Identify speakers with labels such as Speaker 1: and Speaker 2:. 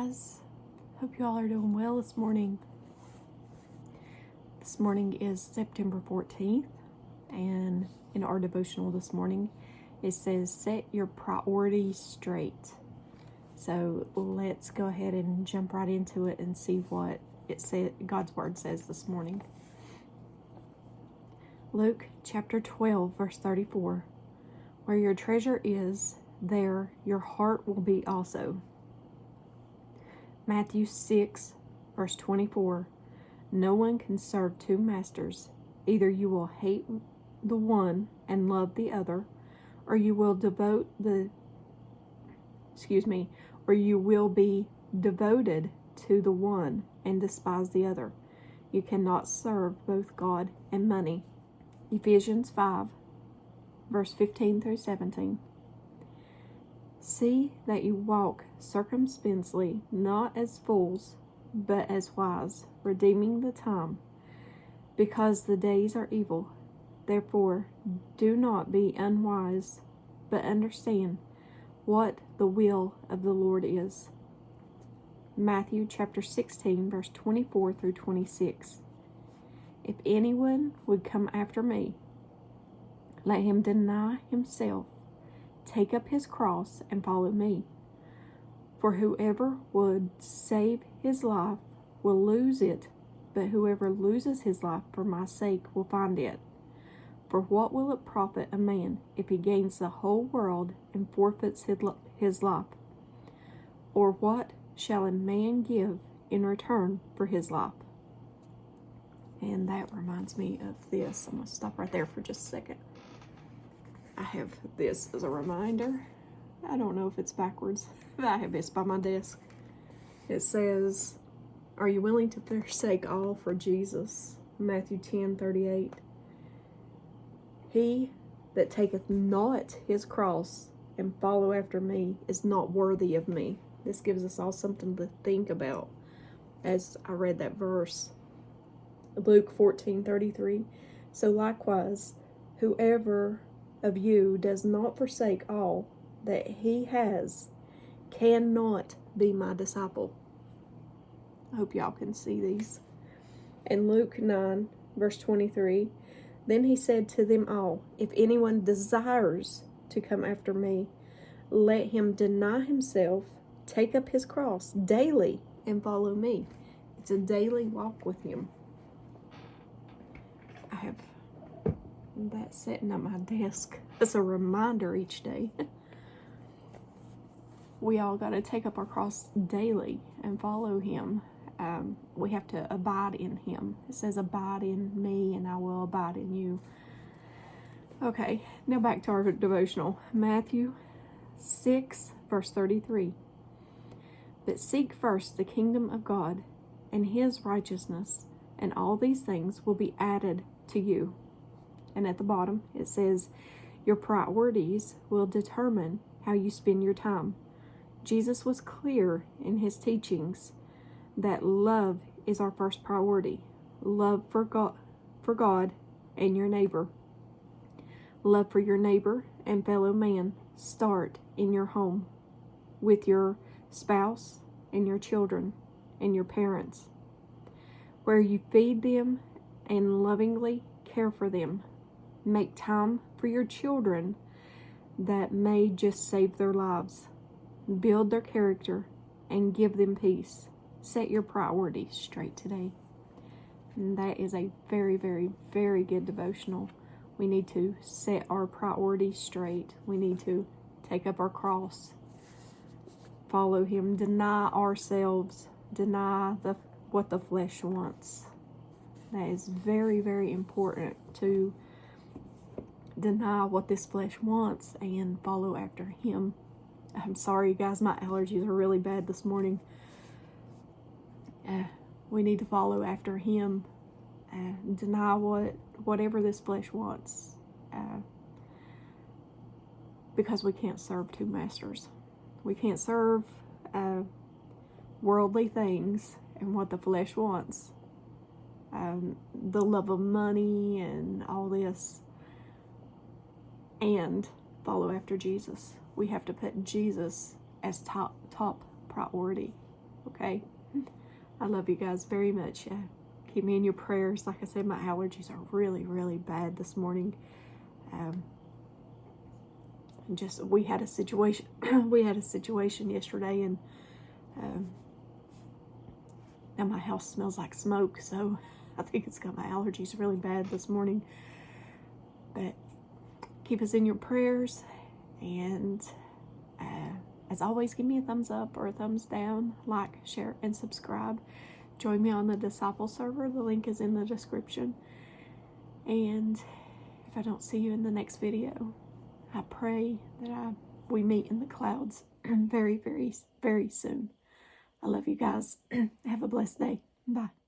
Speaker 1: guys. Hope you all are doing well this morning. This morning is September 14th, and in our devotional this morning, it says, set your priorities straight. So let's go ahead and jump right into it and see what God's Word says this morning. Luke chapter 12, verse 34. Where your treasure is, there your heart will be also. Matthew 6, verse 24. No one can serve two masters. Either you will hate the one and love the other, or you will be devoted to the one and despise the other. You cannot serve both God and money. Ephesians 5, verse 15 through 17. See that you walk circumspectly, not as fools, but as wise, redeeming the time, because the days are evil. Therefore, do not be unwise, but understand what the will of the Lord is. Matthew chapter 16, verse 24 through 26. If anyone would come after me, let him deny himself, take up his cross, and follow me. For whoever would save his life will lose it, but whoever loses his life for my sake will find it. For what will it profit a man if he gains the whole world and forfeits his life? Or what shall a man give in return for his life? And that reminds me of this. I'm going to stop right there for just a second. I have this as a reminder. I don't know if it's backwards, but I have this by my desk. It says, are you willing to forsake all for Jesus? Matthew 10:38. He that taketh not his cross and follow after me is not worthy of me. This gives us all something to think about as I read that verse. Luke 14:33. So likewise, whoever of you does not forsake all that he has cannot be my disciple. I hope y'all can see these. In Luke 9, verse 23, then he said to them all, if anyone desires to come after me, let him deny himself, take up his cross daily, and follow me. It's a daily walk with him. I have that sitting at my desk as a reminder each day. We all got to take up our cross daily and follow him. We have to abide in him. It says, abide in me and I will abide in you. Okay, now back to our devotional. Matthew 6, verse 33. But seek first the kingdom of God and his righteousness, and all these things will be added to you. And at the bottom, it says, your priorities will determine how you spend your time. Jesus was clear in his teachings that love is our first priority. Love for God and your neighbor. Love for your neighbor and fellow man start in your home with your spouse and your children and your parents, where you feed them and lovingly care for them. Make time for your children that may just save their lives. Build their character and give them peace. Set your priorities straight today. And that is a very, very, very good devotional. We need to set our priorities straight. We need to take up our cross, follow him, deny ourselves, deny what the flesh wants. That is very, very important, to deny what this flesh wants and follow after him. I'm sorry, you guys, my allergies are really bad this morning. We need to follow after him, deny whatever this flesh wants, because we can't serve two masters. We can't serve worldly things and what the flesh wants, the love of money and all this, and follow after Jesus. We have to put Jesus as top priority. Okay? I love you guys very much. Keep me in your prayers. Like I said, my allergies are really, really bad this morning. We had a situation. We had a situation yesterday, and now my house smells like smoke. So I think it's got my allergies really bad this morning. But keep us in your prayers, and as always, give me a thumbs up or a thumbs down, like, share, and subscribe. Join me on the Disciple server. The link is in the description. And if I don't see you in the next video, I pray that we meet in the clouds very, very, very soon. I love you guys. Have a blessed day. Bye.